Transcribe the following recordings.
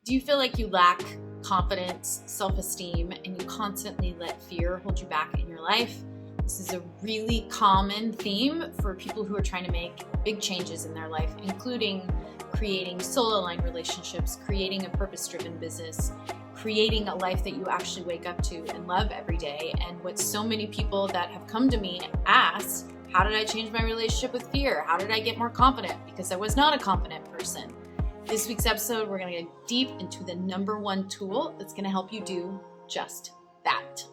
Do you feel like you lack confidence, self-esteem, and you constantly let fear hold you back in your life? This is a really common theme for people who are trying to make big changes in their life, including creating soul-aligned relationships, creating a purpose-driven business, creating a life that you actually wake up to and love every day. And what so many people that have come to me ask, how did I change my relationship with fear? How did I get more confident? Because I was not a confident person. This week's episode, we're going to get deep into the number one tool that's going to help you do just that.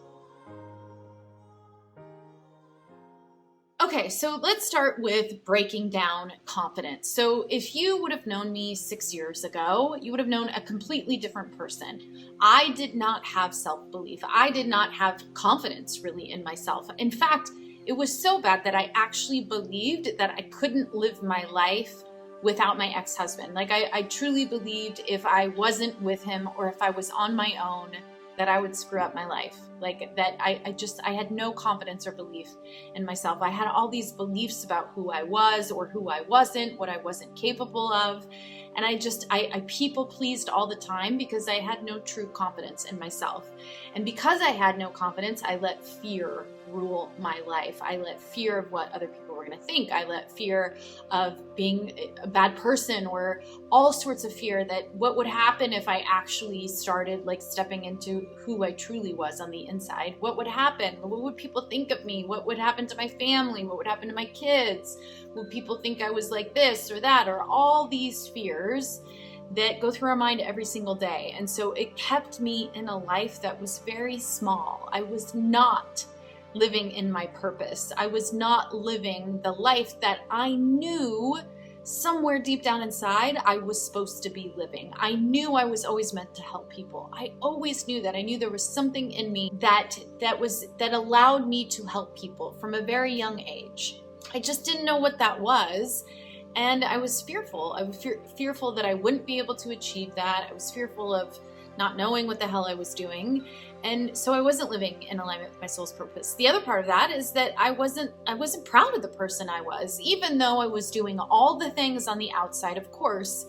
Okay, so let's start with breaking down confidence. So if you would have known me 6 years ago, you would have known a completely different person. I did not have self-belief. I did not have confidence really in myself. In fact, it was so bad that I actually believed that I couldn't live my life without my ex-husband. Like I truly believed if I wasn't with him or if I was on my own, that I would screw up my life. Like that I had no confidence or belief in myself. I had all these beliefs about who I was or who I wasn't, what I wasn't capable of. And I people pleased all the time because I had no true confidence in myself. And because I had no confidence, I let fear rule my life. I let fear of what other people were going to think. I let fear of being a bad person or all sorts of fear that what would happen if I actually started like stepping into who I truly was on the inside. What would happen? What would people think of me? What would happen to my family? What would happen to my kids? Would people think I was like this or that, or all these fears that go through our mind every single day? And so it kept me in a life that was very small. I was not living in my purpose. I was not living the life that I knew somewhere deep down inside I was supposed to be living. I knew I was always meant to help people. I always knew that. I knew there was something in me that allowed me to help people from a very young age. I just didn't know what that was. And I was fearful. I was fearful that I wouldn't be able to achieve that. I was fearful of not knowing what the hell I was doing. And so I wasn't living in alignment with my soul's purpose. The other part of that is that I wasn't proud of the person I was, even though I was doing all the things on the outside, of course,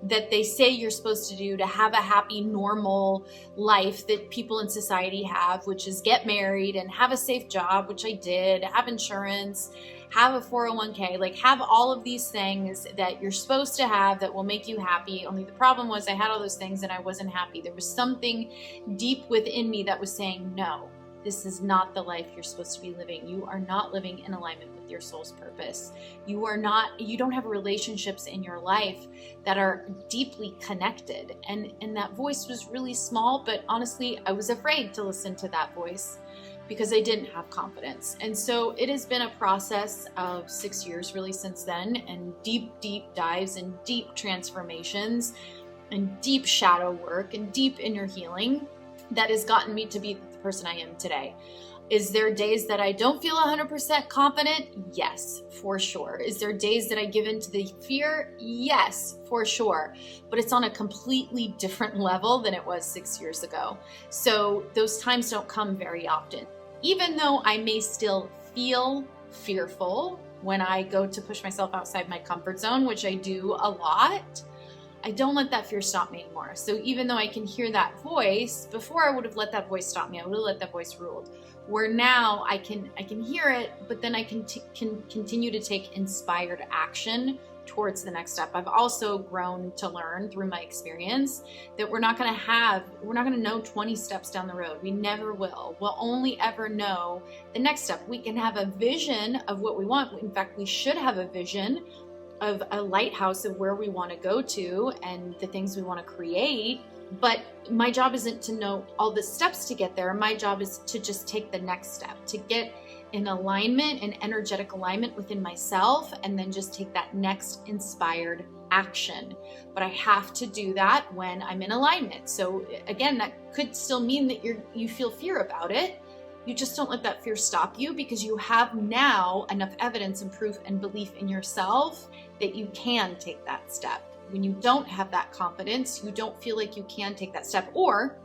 that they say you're supposed to do to have a happy, normal life that people in society have, which is get married and have a safe job, which I did, have insurance, have a 401k, like have all of these things that you're supposed to have that will make you happy. Only the problem was I had all those things and I wasn't happy. There was something deep within me that was saying, no, this is not the life you're supposed to be living. You are not living in alignment with your soul's purpose. You don't have relationships in your life that are deeply connected. And that voice was really small, but honestly, I was afraid to listen to that voice because I didn't have confidence. And so it has been a process of 6 years really since then, and deep dives and deep transformations and deep shadow work and deep inner healing that has gotten me to be the person I am today. Is there days that I don't feel 100% confident? Yes, for sure. Is there days that I give in to the fear? Yes, for sure. But it's on a completely different level than it was 6 years ago. So those times don't come very often. Even though I may still feel fearful when I go to push myself outside my comfort zone, which I do a lot, I don't let that fear stop me anymore. So even though I can hear that voice, before I would have let that voice stop me, I would have let that voice rule. Where now I can hear it, but then I can continue to take inspired action towards the next step. I've also grown to learn through my experience that we're not going to know 20 steps down the road. We never will. We'll only ever know the next step. We can have a vision of what we want. In fact, we should have a vision of a lighthouse of where we want to go to and the things we want to create. But my job isn't to know all the steps to get there. My job is to just take the next step, to get in alignment and energetic alignment within myself, and then just take that next inspired action. But I have to do that when I'm in alignment. So again, that could still mean that you feel fear about it. You just don't let that fear stop you, because you have now enough evidence and proof and belief in yourself that you can take that step. When you don't have that confidence, you don't feel like you can take that step, or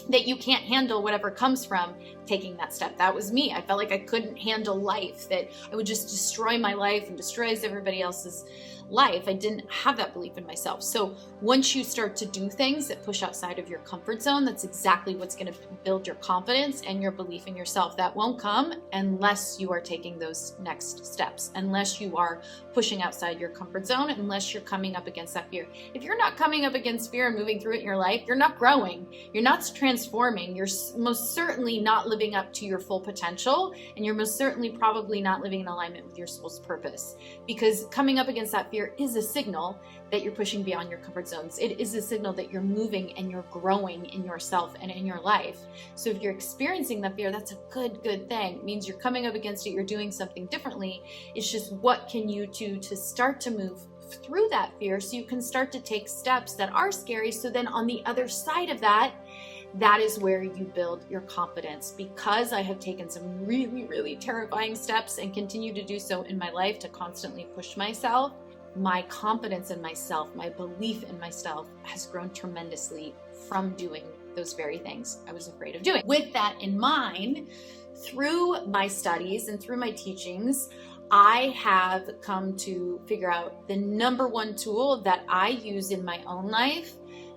that you can't handle whatever comes from taking that step. That was me. I felt like I couldn't handle life, that I would just destroy my life and destroy everybody else's life, I didn't have that belief in myself. So once you start to do things that push outside of your comfort zone, that's exactly what's going to build your confidence and your belief in yourself. That won't come unless you are taking those next steps, unless you are pushing outside your comfort zone, unless you're coming up against that fear. If you're not coming up against fear and moving through it in your life, you're not growing, you're not transforming, you're most certainly not living up to your full potential, and you're most certainly probably not living in alignment with your soul's purpose. Because coming up against that fear is a signal that you're pushing beyond your comfort zones. It is a signal that you're moving and you're growing in yourself and in your life. So if you're experiencing that fear, that's a good thing. It means you're coming up against it, you're doing something differently. It's just, what can you do to start to move through that fear so you can start to take steps that are scary, so then on the other side of that, that is where you build your confidence. Because I have taken some really terrifying steps and continue to do so in my life to constantly push myself, my confidence in myself, my belief in myself has grown tremendously from doing those very things I was afraid of doing. With that in mind, through my studies and through my teachings, I have come to figure out the number one tool that I use in my own life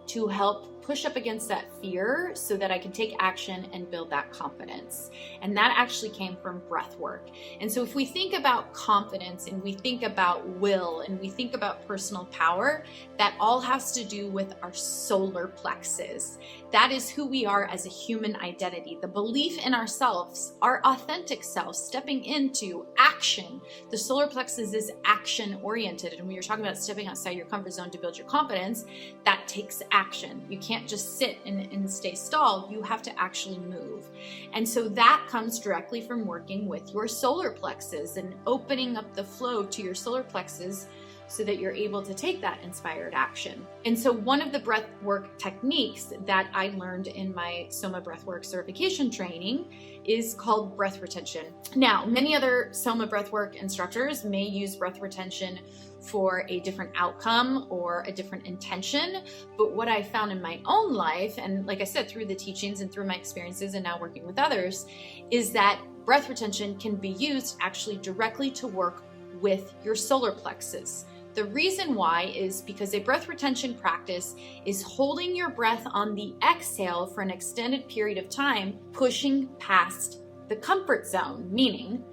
to help push up against that fear so that I can take action and build that confidence. And that actually came from breath work. And so if we think about confidence and we think about will and we think about personal power, that all has to do with our solar plexus. That is who we are as a human identity, the belief in ourselves, our authentic self, stepping into action. The solar plexus is action oriented. And when you're talking about stepping outside your comfort zone to build your confidence, that takes action. You can't just sit and stay stalled. You have to actually move. And so that comes directly from working with your solar plexus and opening up the flow to your solar plexus so that you're able to take that inspired action. And so one of the breathwork techniques that I learned in my Soma breathwork certification training is called breath retention. Now, many other Soma breathwork instructors may use breath retention for a different outcome or a different intention. But what I found in my own life, and like I said, through the teachings and through my experiences and now working with others, is that breath retention can be used actually directly to work with your solar plexus. The reason why is because a breath retention practice is holding your breath on the exhale for an extended period of time, pushing past the comfort zone, meaning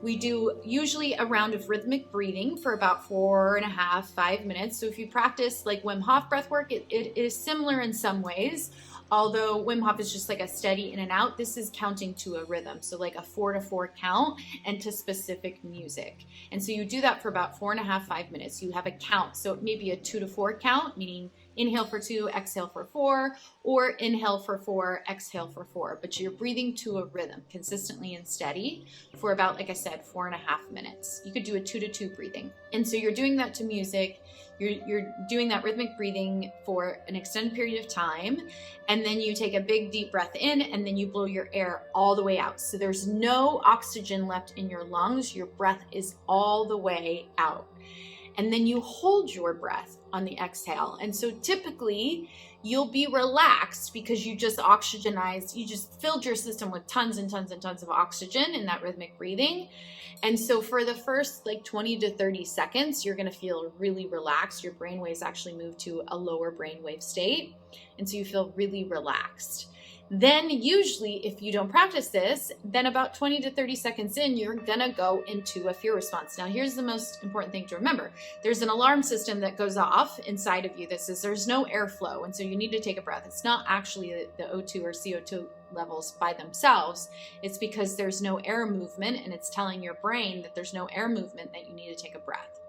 we do usually a round of rhythmic breathing for about 4.5, 5 minutes. So if you practice like Wim Hof breath work, it is similar in some ways. Although Wim Hof is just like a steady in and out, this is counting to a rhythm. So like a 4-4 count and to specific music. And so you do that for about 4.5, 5 minutes. You have a count. So it may be a 2-4 count, meaning inhale for 2, exhale for 4, or inhale for 4, exhale for 4. But you're breathing to a rhythm consistently and steady for about, like I said, 4.5 minutes. You could do a 2-2 breathing. And so you're doing that to music. You're doing that rhythmic breathing for an extended period of time. And then you take a big deep breath in and then you blow your air all the way out. So there's no oxygen left in your lungs. Your breath is all the way out. And then you hold your breath on the exhale. And so typically you'll be relaxed because you just oxygenized, you just filled your system with tons and tons and tons of oxygen in that rhythmic breathing. And so for the first like 20 to 30 seconds, you're going to feel really relaxed. Your brain waves actually move to a lower brainwave state. And so you feel really relaxed. Then usually if you don't practice this, then about 20 to 30 seconds in, you're gonna go into a fear response. Now here's the most important thing to remember. There's an alarm system that goes off inside of you that says there's no airflow, and so you need to take a breath. It's not actually the O2 or CO2 levels by themselves. It's because there's no air movement, and it's telling your brain that there's no air movement, that you need to take a breath.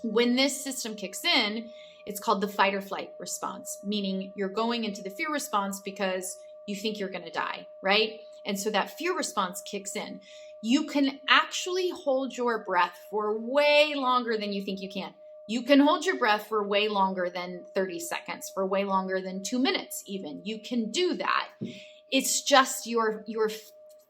When this system kicks in, it's called the fight or flight response, meaning you're going into the fear response because you think you're going to die, right? And so that fear response kicks in. You can actually hold your breath for way longer than you think you can. You can hold your breath for way longer than 30 seconds, for way longer than 2 minutes even. You can do that. It's just your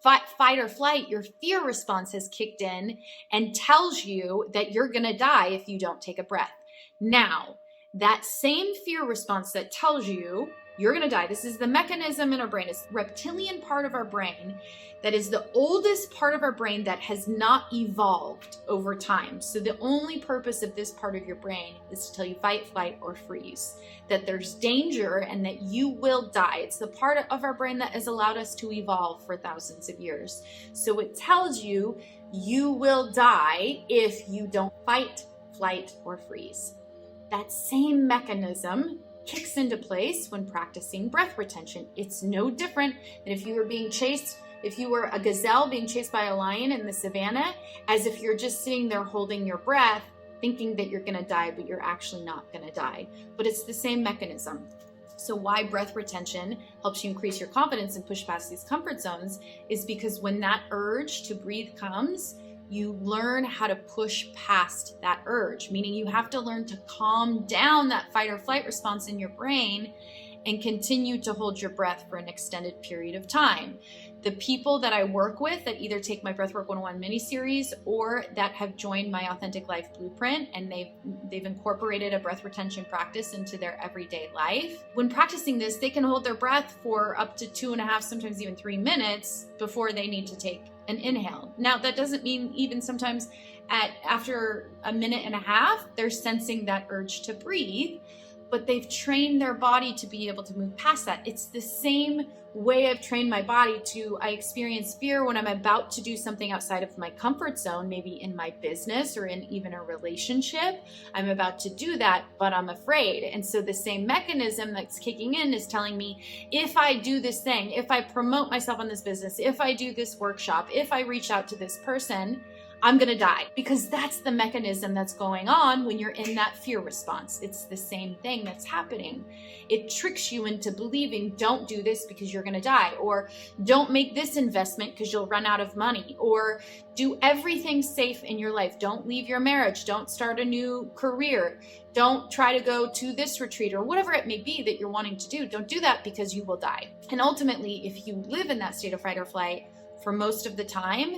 fight or flight, your fear response has kicked in and tells you that you're going to die if you don't take a breath. Now, That same fear response that tells you you're going to die. This is the mechanism in our brain. It's the reptilian part of our brain that is the oldest part of our brain that has not evolved over time. So the only purpose of this part of your brain is to tell you fight, flight, or freeze, that there's danger and that you will die. It's the part of our brain that has allowed us to evolve for thousands of years. So it tells you you will die if you don't fight, flight, or freeze. That same mechanism kicks into place when practicing breath retention. It's no different than if you were being chased, if you were a gazelle being chased by a lion in the savannah, as if you're just sitting there holding your breath, thinking that you're gonna die, but you're actually not gonna die. But it's the same mechanism. So why breath retention helps you increase your confidence and push past these comfort zones is because when that urge to breathe comes, you learn how to push past that urge, meaning you have to learn to calm down that fight or flight response in your brain and continue to hold your breath for an extended period of time. The people that I work with that either take my Breathwork 101 mini-series or that have joined my Authentic Life Blueprint and they've incorporated a breath retention practice into their everyday life. When practicing this, they can hold their breath for up to 2.5, sometimes even 3 minutes before they need to take an inhale. Now, that doesn't mean even sometimes after 1.5 minutes, they're sensing that urge to breathe, but they've trained their body to be able to move past that. It's the same way I've trained my body I experience fear when I'm about to do something outside of my comfort zone, maybe in my business or in even a relationship. I'm about to do that, but I'm afraid. And so the same mechanism that's kicking in is telling me, if I do this thing, if I promote myself on this business, if I do this workshop, if I reach out to this person, I'm gonna die, because that's the mechanism that's going on when you're in that fear response. It's the same thing that's happening. It tricks you into believing, don't do this because you're gonna die, or don't make this investment because you'll run out of money, or do everything safe in your life. Don't leave your marriage, don't start a new career, don't try to go to this retreat, or whatever it may be that you're wanting to do. Don't do that because you will die. And ultimately, if you live in that state of fight or flight for most of the time,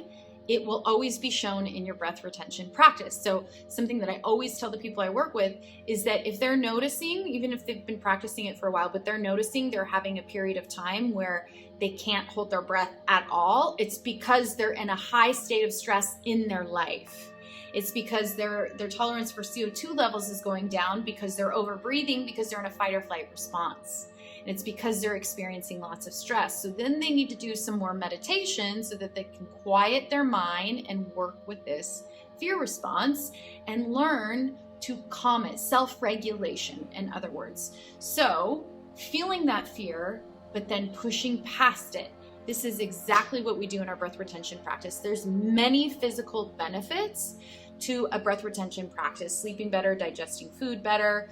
it will always be shown in your breath retention practice. So something that I always tell the people I work with is that if they're noticing, even if they've been practicing it for a while, but they're noticing they're having a period of time where they can't hold their breath at all, it's because they're in a high state of stress in their life. It's because their tolerance for CO2 levels is going down because they're over breathing, because they're in a fight or flight response. And it's because they're experiencing lots of stress. So then they need to do some more meditation so that they can quiet their mind and work with this fear response and learn to calm it, self-regulation, in other words. So feeling that fear, but then pushing past it. This is exactly what we do in our breath retention practice. There's many physical benefits to a breath retention practice: sleeping better, digesting food better,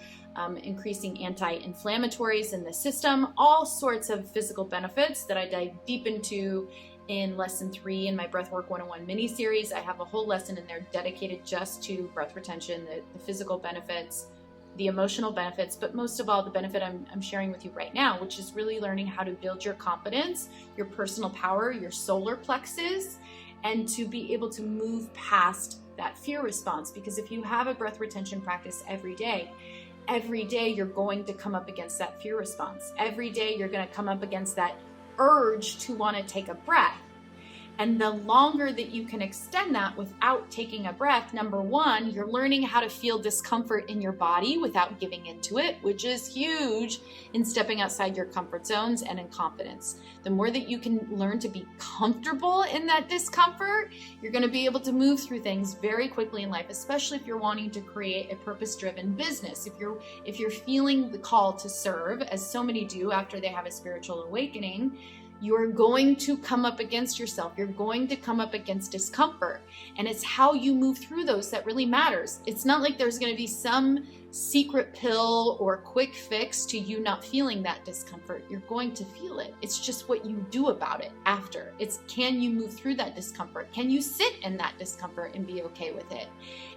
increasing anti-inflammatories in the system, all sorts of physical benefits that I dive deep into in lesson 3 in my Breathwork 101 mini-series. I have a whole lesson in there dedicated just to breath retention, the physical benefits, the emotional benefits, but most of all, the benefit I'm sharing with you right now, which is really learning how to build your confidence, your personal power, your solar plexus, and to be able to move past that fear response. Because if you have a breath retention practice every day you're going to come up against that fear response. Every day you're going to come up against that urge to want to take a breath. And the longer that you can extend that without taking a breath, number one, you're learning how to feel discomfort in your body without giving into it, which is huge in stepping outside your comfort zones and in confidence. The more that you can learn to be comfortable in that discomfort, you're going to be able to move through things very quickly in life, especially if you're wanting to create a purpose-driven business. If you're feeling the call to serve, as so many do after they have a spiritual awakening, you're going to come up against yourself. You're going to come up against discomfort. And it's how you move through those that really matters. It's not like there's going to be some secret pill or quick fix to you not feeling that discomfort. You're going to feel it. It's just what you do about it after. It's, can you move through that discomfort? Can you sit in that discomfort and be okay with it?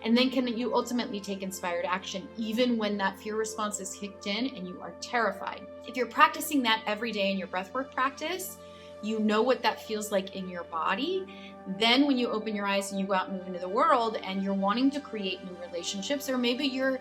And then can you ultimately take inspired action even when that fear response is kicked in and you are terrified? If you're practicing that every day in your breathwork practice, you know what that feels like in your body, Then when you open your eyes and you go out and move into the world and you're wanting to create new relationships, or maybe you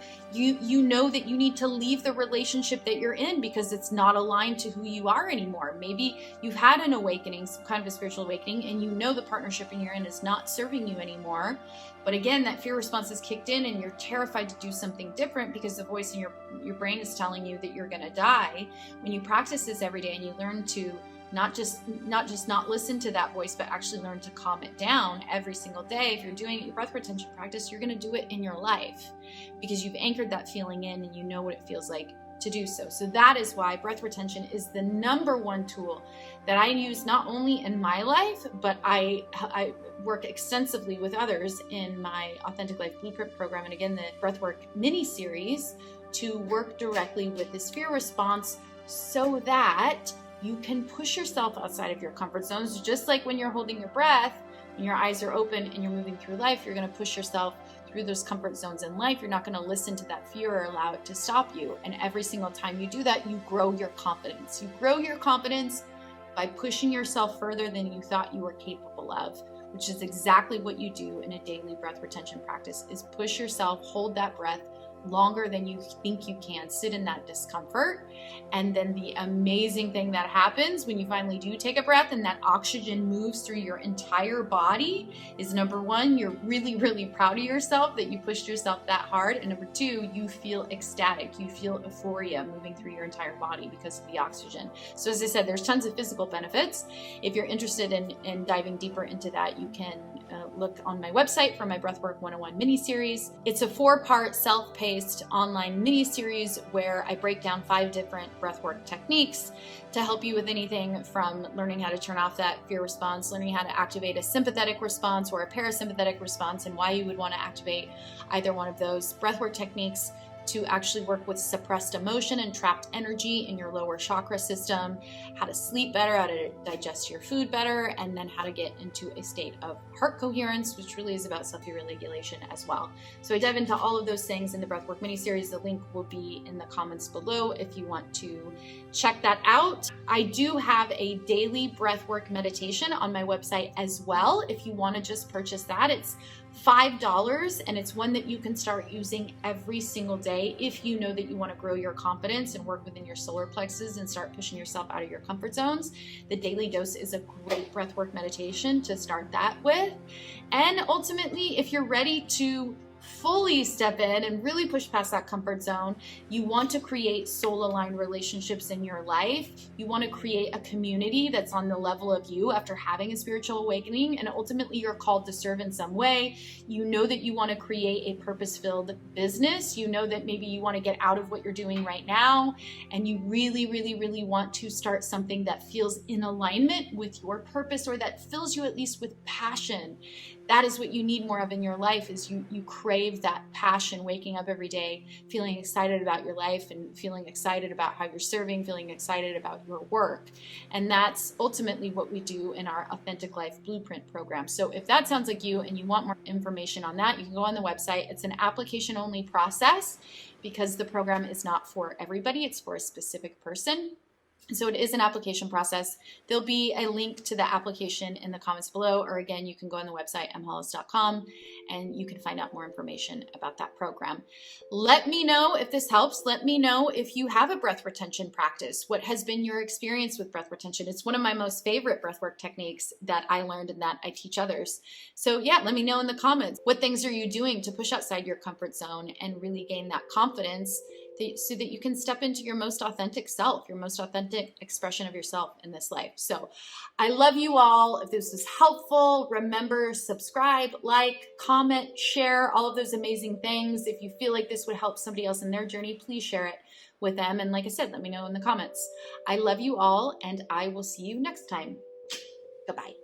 know that you need to leave the relationship that you're in because it's not aligned to who you are anymore. Maybe you've had an awakening, some kind of a spiritual awakening, and you know the partnership you're in is not serving you anymore. But again, that fear response has kicked in and you're terrified to do something different because the voice in your brain is telling you that you're going to die. When you practice this every day and you learn to not just not listen to that voice, but actually learn to calm it down every single day. If you're doing your breath retention practice, you're going to do it in your life because you've anchored that feeling in and you know what it feels like to do so. So that is why breath retention is the number one tool that I use not only in my life, but I work extensively with others in my Authentic Life Blueprint program. And again, the Breathwork mini series to work directly with this fear response so that you can push yourself outside of your comfort zones. Just like when you're holding your breath, when your eyes are open and you're moving through life, you're going to push yourself through those comfort zones in life. You're not going to listen to that fear or allow it to stop you. And every single time you do that, you grow your confidence. You grow your confidence by pushing yourself further than you thought you were capable of, which is exactly what you do in a daily breath retention practice, is push yourself, hold that breath longer than you think you can, sit in that discomfort. And then the amazing thing that happens when you finally do take a breath and that oxygen moves through your entire body is, number one, you're really, really proud of yourself that you pushed yourself that hard. And number two, you feel ecstatic. You feel euphoria moving through your entire body because of the oxygen. So as I said, there's tons of physical benefits. If you're interested in diving deeper into that, you can look on my website for my Breathwork 101 mini-series. It's a 4-part self-paced online mini-series where I break down 5 different breathwork techniques to help you with anything from learning how to turn off that fear response, learning how to activate a sympathetic response or a parasympathetic response, and why you would want to activate either one of those breathwork techniques, to actually work with suppressed emotion and trapped energy in your lower chakra system, how to sleep better, how to digest your food better, and then how to get into a state of heart coherence, which really is about self-regulation as well. So I dive into all of those things in the Breathwork mini-series. The link will be in the comments below if you want to check that out. I do have a daily breathwork meditation on my website as well. If you want to just purchase that, it's $5, and it's one that you can start using every single day if you know that you want to grow your confidence and work within your solar plexus and start pushing yourself out of your comfort zones. The daily dose is a great breathwork meditation to start that with. And ultimately, if you're ready to fully step in and really push past that comfort zone, you want to create soul-aligned relationships in your life. You want to create a community that's on the level of you after having a spiritual awakening, and ultimately you're called to serve in some way. You know that you want to create a purpose-filled business. You know that maybe you want to get out of what you're doing right now, and you really, really, really want to start something that feels in alignment with your purpose, or that fills you at least with passion. That is what you need more of in your life, is you crave that passion, waking up every day, feeling excited about your life and feeling excited about how you're serving, feeling excited about your work. And that's ultimately what we do in our Authentic Life Blueprint program. So if that sounds like you and you want more information on that, you can go on the website. It's an application-only process because the program is not for everybody. It's for a specific person. So it is an application process. There'll be a link to the application in the comments below, or again, you can go on the website, mhollis.com, and you can find out more information about that program. Let me know if this helps. Let me know if you have a breath retention practice. What has been your experience with breath retention? It's one of my most favorite breathwork techniques that I learned and that I teach others. So yeah, let me know in the comments. What things are you doing to push outside your comfort zone and really gain that confidence so that you can step into your most authentic self, your most authentic expression of yourself in this life. So I love you all. If this was helpful, remember, subscribe, like, comment, share, all of those amazing things. If you feel like this would help somebody else in their journey, please share it with them. And like I said, let me know in the comments. I love you all, and I will see you next time. Goodbye.